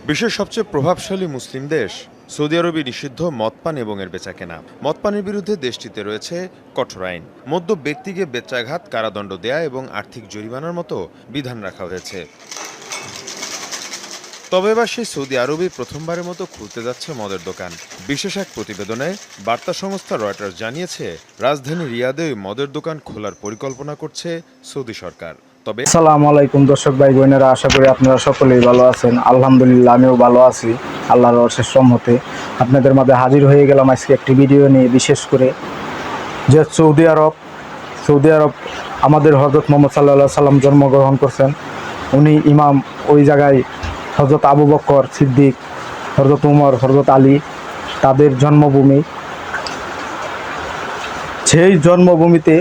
বিশ্বের সবচেয়ে প্রভাবশালী মুসলিম দেশ সৌদি আরবে নিষিদ্ধ মদপান এবং এর বেচাকেনা। মদপানের বিরুদ্ধে দেশটিতে রয়েছে কঠোর আইন। মদ্য ব্যক্তিকে বেত্রাঘাত, কারাদণ্ড দেয়া এবং আর্থিক জরিমানার মতো বিধান রাখা হয়েছে। তবে এবার সেই সৌদি আরবেই প্রথমবারের মতো খুলতে যাচ্ছে মদের দোকান। বিশেষ এক প্রতিবেদনে বার্তা সংস্থা রয়টার্স জানিয়েছে, রাজধানী রিয়াদে ওই মদের দোকান খোলার পরিকল্পনা করছে সৌদি সরকার। তবে আসসালামু আলাইকুম দর্শক ভাই বোনেরা, আশা করি আপনারা সকলেই ভালো আছেন। আলহামদুলিল্লাহ, আমিও ভালো আছি আল্লাহর অশেষ রহমতে। আপনাদের মাঝে হাজির হয়ে গেলাম আজকে একটি ভিডিও নিয়ে। বিশেষ করে যে সৌদি আরব আমাদের হযরত মুহাম্মদ সাল্লাল্লাহু সাল্লাম জন্মগ্রহণ করছেন। উনি ইমাম। ওই জায়গায় হযরত আবু বকর সিদ্দিক, হযরত উমর, হযরত আলী তাদের জন্মভূমি। সেই জন্মভূমিতে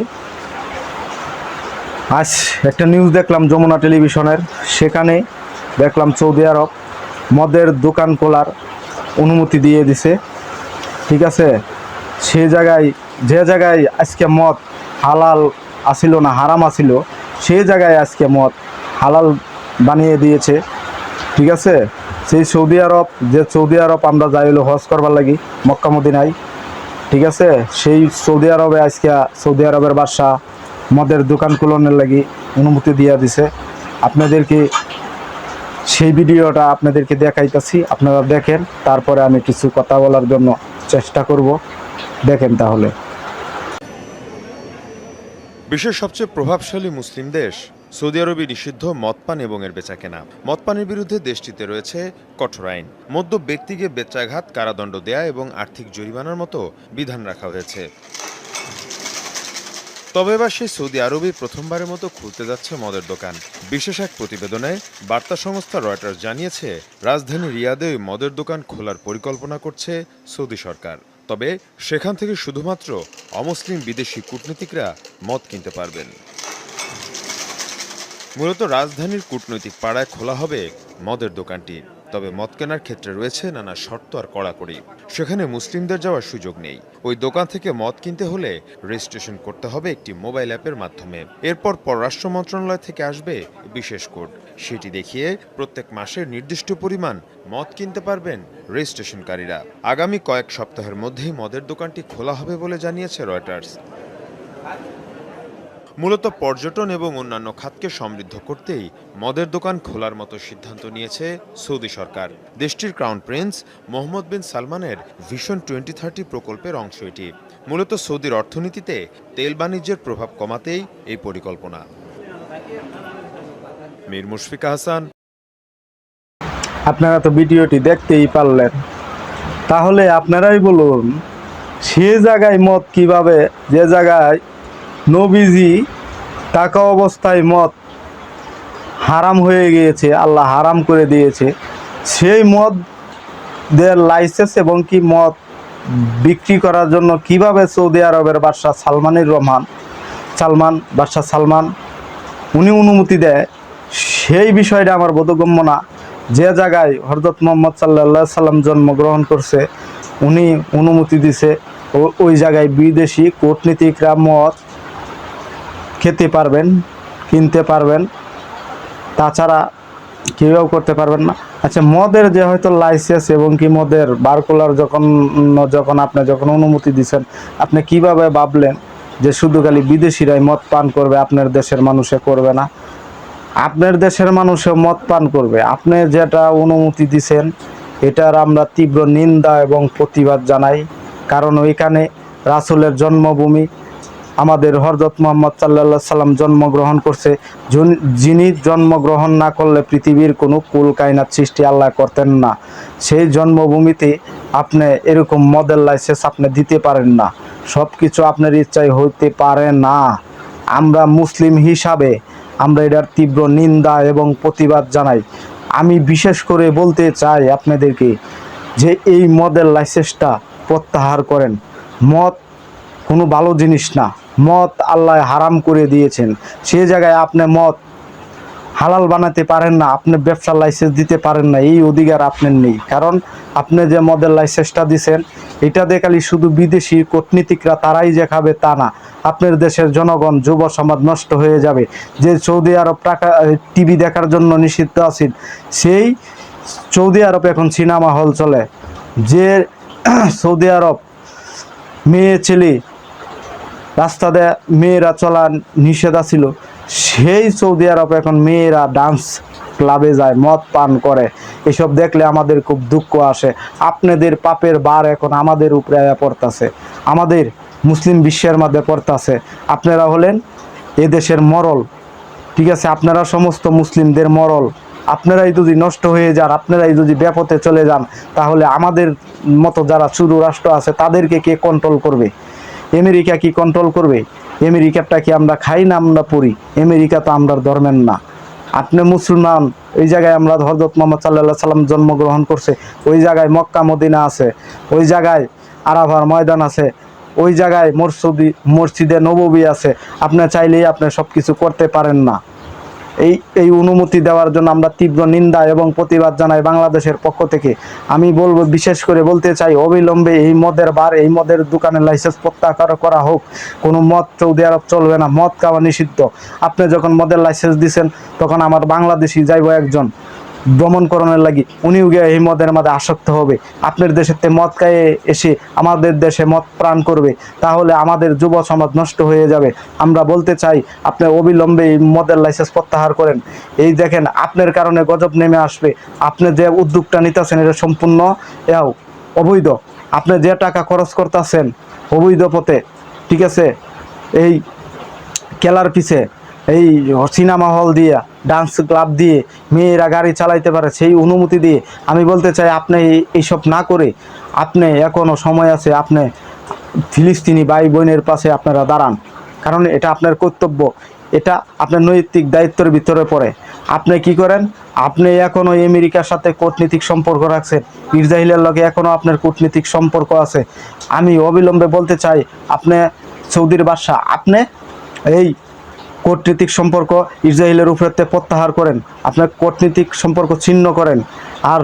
আজ একটা নিউজ দেখলাম যমুনা টেলিভিশনের। সেখানে দেখলাম সৌদি আরব মদের দোকান খোলার অনুমতি দিয়ে দিছে। ঠিক আছে, সে জায়গায় যে জায়গায় আজকে মদ হালাল আসিল না, হারাম আসিল, সেই জায়গায় আজকে মদ হালাল বানিয়ে দিয়েছে। ঠিক আছে, সেই সৌদি আরব আমরা যাই হলো হজ করবার লাগি মক্কা মদিনায়। ঠিক আছে, সেই সৌদি আরবে আজকে সৌদি আরবের বাদশা মদের দোকান খুলনের লাগি অনুমতি দিয়ে দিছে। আপনাদেরকে সেই ভিডিওটা আপনাদেরকে দেখাইতেছি, আপনারা দেখেন, তারপরে আমি কিছু কথা বলার জন্য চেষ্টা করব। দেখেন তাহলে। বিশ্বের সবচেয়ে প্রভাবশালী মুসলিম দেশ সৌদি আরবে নিষিদ্ধ মদপান এবং এর বেচাকেনা। মদপানের বিরুদ্ধে দেশটিতে রয়েছে কঠোর আইন। মদ্য ব্যক্তিকে বেত্রাঘাত, কারাদণ্ড দেয়া এবং আর্থিক জরিমানার মতো বিধান রাখা হয়েছে। তবে এবার সেই সৌদি আরবেই প্রথমবারের মতো খুলতে যাচ্ছে মদের দোকান। বিশেষ এক প্রতিবেদনে বার্তা সংস্থা রয়টার্স জানিয়েছে, রাজধানী রিয়াদে ওই মদের দোকান খোলার পরিকল্পনা করছে সৌদি সরকার। তবে সেখান থেকে শুধুমাত্র অমুসলিম বিদেশি কূটনীতিকরা মদ কিনতে পারবেন। মূলত রাজধানীর কূটনৈতিক পাড়ায় খোলা হবে মদের দোকানটি। তবে মদ কেনার ক্ষেত্রে রয়েছে নানা শর্ত আর কড়াকড়ি। সেখানে মুসলিমদের যাওয়ার সুযোগ নেই। ওই দোকান থেকে মদ কিনতে হলে রেজিস্ট্রেশন করতে হবে একটি মোবাইল অ্যাপের মাধ্যমে। এরপর পররাষ্ট্র মন্ত্রণালয় থেকে আসবে বিশেষ কোড। সেটি দেখিয়ে প্রত্যেক মাসের নির্দিষ্ট পরিমাণ মদ কিনতে পারবেন রেজিস্ট্রেশনকারীরা। আগামী কয়েক সপ্তাহের মধ্যেই মদের দোকানটি খোলা হবে বলে জানিয়েছে রয়টার্স। মূলত পর্যটন এবং অন্যান্য খাতকে সমৃদ্ধ করতেই মদের দোকান খোলার মতো সিদ্ধান্ত নিয়েছে সৌদি সরকার। দেশটির ক্রাউন প্রিন্স মোহাম্মদ বিন সালমানের ভিশন 2030 প্রকল্পের অংশ এটি। মূলত সৌদির অর্থনীতিতে তেল বাণিজ্যের প্রভাব কমাতেই এই পরিকল্পনা। মীর মুশফিকা হাসান। আপনারা তো ভিডিওটি দেখতেই পারলেন, তাহলে আপনারাই বলুন, সে জায়গায় মদ কিভাবে, যে জায়গায় নবীজি থাকা অবস্থায় মদ হারাম হয়ে গিয়েছে, আল্লাহ হারাম করে দিয়েছে, সেই মদ দের লাইসেন্স এবং কি মদ বিক্রি করার জন্য কিভাবে সৌদি আরবের বাদশাহ বাদশাহ সালমান উনি অনুমতি দেয়, সেই বিষয়টা আমার বোধগম্য না। যে জায়গায় হযরত মুহাম্মদ সাল্লাল্লাহু সাল্লাম জন্মগ্রহণ করছে, উনি অনুমতি দিছে, ওই জায়গায় বিদেশি কূটনীতিকরা মদ খেতে পারবেন, কিনতে পারবেন, তাছাড়া কেউ করতে পারবেন না। আচ্ছা, মদের যে হয়তো লাইসেন্স এবং কি মদের বারকোলার যখন অনুমতি দিচ্ছেন, আপনি কিভাবে ভাবলেন যে শুধু খালি বিদেশিরাই মদ পান করবে, আপনার দেশের মানুষে করবে না? আপনার দেশের মানুষে মদ পান করবে। আপনি যেটা অনুমতি দিচ্ছেন, এটার আমরা তীব্র নিন্দা এবং প্রতিবাদ জানাই। কারণ ওইখানে রাসূলের জন্মভূমি, আমাদের হযরত মুহাম্মদ সাল্লাল্লাহু সাল্লাম জন্মগ্রহণ করছে। যিনি জন্মগ্রহণ না করলে পৃথিবীর কোনো কুল কায়নাত সৃষ্টি আল্লাহ করতেন না। সেই জন্মভূমিতে আপনি এরকম মদের লাইসেন্স আপনি দিতে পারেন না। সব কিছু আপনার ইচ্ছায় হইতে পারে না। আমরা মুসলিম হিসাবে আমরা এটার তীব্র নিন্দা এবং প্রতিবাদ জানাই। আমি বিশেষ করে বলতে চাই আপনাদেরকে যে এই মদের লাইসেন্সটা প্রত্যাহার করেন। মদ কোনো ভালো জিনিস না, মদ আল্লাহ হারাম করে দিয়েছেন। সেই জায়গায় আপনি মদ হালাল বানাতে পারেন না, আপনি ব্যবসার লাইসেন্স দিতে পারেন না, এই অধিকার আপনার নেই। কারণ আপনি যে মদের লাইসেন্সটা দিচ্ছেন, এটা দিয়ে খালি শুধু বিদেশি কূটনীতিকরা তারাই যে খাবে তা না, আপনার দেশের জনগণ, যুব সমাজ নষ্ট হয়ে যাবে। যে সৌদি আরব টাকা টিভি দেখার জন্য নিষিদ্ধ আছেন, সেই সৌদি আরব এখন সিনেমা হল চলে, যে সৌদি আরব মেয়ে ছেলে রাস্তা দিয়ে মেয়েরা চলা নিষেধ আছিল, সেই সৌদি আরব এখন মেয়েরা ডান্স ক্লাবে যায়, মদ পান করে। এসব দেখলে আমাদের খুব দুঃখ আসে। আপনাদের পাপের বার এখন আমাদের উপরে আয়া পড়তাছে, আমাদের মুসলিম বিশ্বের মধ্যে পড়তাছে। আপনারা হলেন এদেশের মরল, ঠিক আছে? আপনারা সমস্ত মুসলিমদের মরল। আপনারাই যদি নষ্ট হয়ে যান, আপনারাই যদি ব্যাপতে চলে যান, তাহলে আমাদের মতো যারা চুরু রাষ্ট্র আছে তাদেরকে কে কন্ট্রোল করবে? আমেরিকা কি কন্ট্রোল করবে? আমেরিকাটা কি আমরা খাই না আমরা পড়ি? আমেরিকা তো আমরা ধর্মের না। আপনি মুসলমান, ওই জায়গায় আমরা হযরত মুহাম্মদ সাল্লাল্লাহু আলাইহি সাল্লাম জন্মগ্রহণ করছে, ওই জায়গায় মক্কা মদিনা আছে, ওই জায়গায় আরাফার ময়দান আছে, ওই জায়গায় মসজিদে নববী আছে। আপনি চাইলেই আপনি সব কিছু করতে পারেন না। এই অনুমতি দেওয়ার জন্য আমরা তীব্র নিন্দা এবং প্রতিবাদ জানাই বাংলাদেশের পক্ষ থেকে। আমি বলবো, বিশেষ করে বলতে চাই, অবিলম্বে এই মদের বার, এই মদের দোকানের লাইসেন্স প্রত্যাহার করা হোক। কোনো মদ সৌদি আরব চলবে না, মদ খাওয়া নিষিদ্ধ। আপনি যখন মদের লাইসেন্স দিচ্ছেন, তখন আমার বাংলাদেশি যাইব একজন ভ্রমণকরণের লাগি, উনিও গিয়ে এই মদের মধ্যে আসক্ত হবে। আপনার দেশেতে মদ খাইয়ে এসে আমাদের দেশে মদ প্রাণ করবে, তাহলে আমাদের যুব সমাজ নষ্ট হয়ে যাবে। আমরা বলতে চাই, আপনি অবিলম্বে এই মদের লাইসেন্স প্রত্যাহার করেন। এই দেখেন, আপনার কারণে গজব নেমে আসবে। আপনি যে উদ্যোগটা নিতেছেন, এটা সম্পূর্ণ অবৈধ। আপনি যে টাকা খরচ করতেছেন অবৈধ পথে, ঠিক আছে? এই খেলার পিছে, এই সিনেমা হল দিয়ে, ডান্স ক্লাব দিয়ে মেয়েরা গাড়ি চালাইতে পারে, সেই অনুমতি দিয়ে আমি বলতে চাই, আপনি এইসব না করে, আপনি এখনও সময় আছে, আপনি ফিলিস্তিনি ভাই বোনের পাশে আপনারা দাঁড়ান। কারণ এটা আপনার কর্তব্য, এটা আপনার নৈতিক দায়িত্বের ভিতরে পড়ে। আপনি কি করেন? আপনি এখনও আমেরিকার সাথে কূটনীতিক সম্পর্ক রাখছেন, ইসরায়েলের লগে এখনও আপনার কূটনীতিক সম্পর্ক আছে। আমি অবিলম্বে বলতে চাই, আপনি সৌদির বাদশা, আপনি এই কূটনীতিক সম্পর্ক ইসরায়েলের উপরে প্রত্যাহার করেন, আপনার কূটনীতিক সম্পর্ক ছিন্ন করেন। আর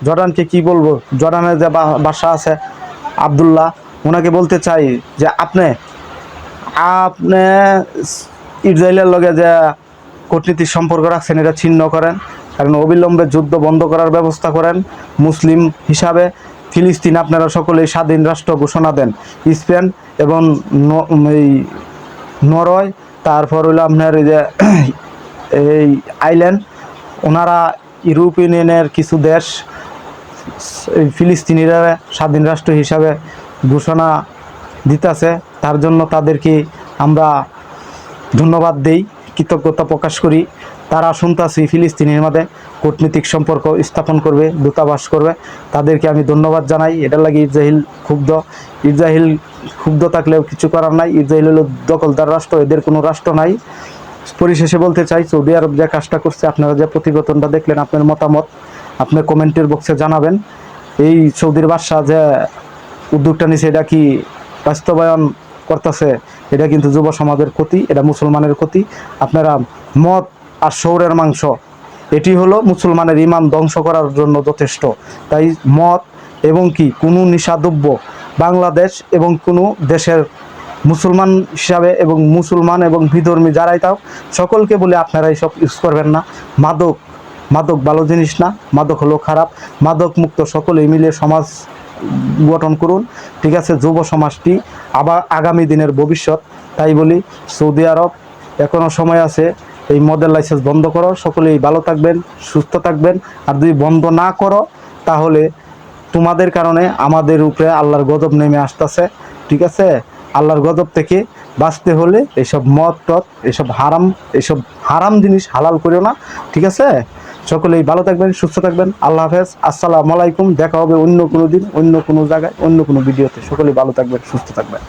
জর্ডানকে কি বলবো, জর্ডানের যে বাদশা আছে আবদুল্লাহ, ওনাকে বলতে চাই যে আপনি ইসরায়েলের লগে যে কূটনীতিক সম্পর্ক রাখছেন, এটা ছিন্ন করেন। কারণ অবিলম্বে যুদ্ধ বন্ধ করার ব্যবস্থা করেন। মুসলিম হিসাবে ফিলিস্তিন আপনারা সকলেই স্বাধীন রাষ্ট্র ঘোষণা দেন। স্পেন এবং এই নরওয়ে, তারপর হইলো আপনার এই আইল্যান্ড, ওনারা ইউরোপিয়ান ইউনিয়নের কিছু দেশ ফিলিস্তিনিরা স্বাধীন রাষ্ট্র হিসাবে ঘোষণা দিতেছে। তার জন্য তাদেরকে আমরা ধন্যবাদ দেই, কৃতজ্ঞতা প্রকাশ করি। তারা শুনতাছি ফিলিস্তিনের মধ্যে কূটনীতিক সম্পর্ক স্থাপন করবে, দূতাবাস করবে, তাদেরকে আমি ধন্যবাদ জানাই। এটার লাগে ইসরায়েল ক্ষুব্ধ থাকলেও কিছু করার নাই। ইসরায়েল হলো দখলদার রাষ্ট্র, এদের কোনো রাষ্ট্র নাই। পরিশেষে বলতে চাই, সৌদি আরব যে কাজটা করছে, আপনারা যে প্রতিবেদনটা দেখলেন, আপনার মতামত আপনি কমেন্টের বক্সে জানাবেন। এই সৌদির বাদশা যে উদ্যোগটা নিছে, এটা কি বাস্তবায়ন করতেছে? এটা কিন্তু যুব সমাজের ক্ষতি, এটা মুসলমানের ক্ষতি। আপনারা মদ আর শৌরের মাংস, এটি হলো মুসলমানের ঈমান ধ্বংস করার জন্য যথেষ্ট। তাই মদ এবং কি কোনো নিশাদ্রব্য বাংলাদেশ এবং কোনো দেশের মুসলমান হিসাবে এবং মুসলমান এবং বিধর্মী যারাই তাও সকলকে বলে আপনারা এইসব ইউজ করবেন না। মাদক ভালো জিনিস না, মাদক হলো খারাপ। মাদক মুক্ত সকলেই মিলে সমাজ গঠন করুন, ঠিক আছে? যুব সমাজটি আবার আগামী দিনের ভবিষ্যৎ। তাই বলি, সৌদি আরব এখনও সময় আছে, এই মদের লাইসেন্স বন্ধ করো। সকলেই ভালো থাকবেন, সুস্থ থাকবেন। আর যদি বন্ধ না করো, তাহলে তোমাদের কারণে আমাদের উপরে আল্লাহর গজব নেমে আসতেছে, ঠিক আছে? আল্লাহর গজব থেকে বাঁচতে হলে এইসব মদ টদ, এইসব হারাম জিনিস হালাল করিও না, ঠিক আছে? সকলেই ভালো থাকবেন, সুস্থ থাকবেন। আল্লাহ হাফেজ, আসসালামু আলাইকুম। দেখা হবে অন্য কোনো দিন, অন্য কোনো জায়গায়, অন্য কোনো ভিডিওতে। সকলেই ভালো থাকবেন, সুস্থ থাকবেন।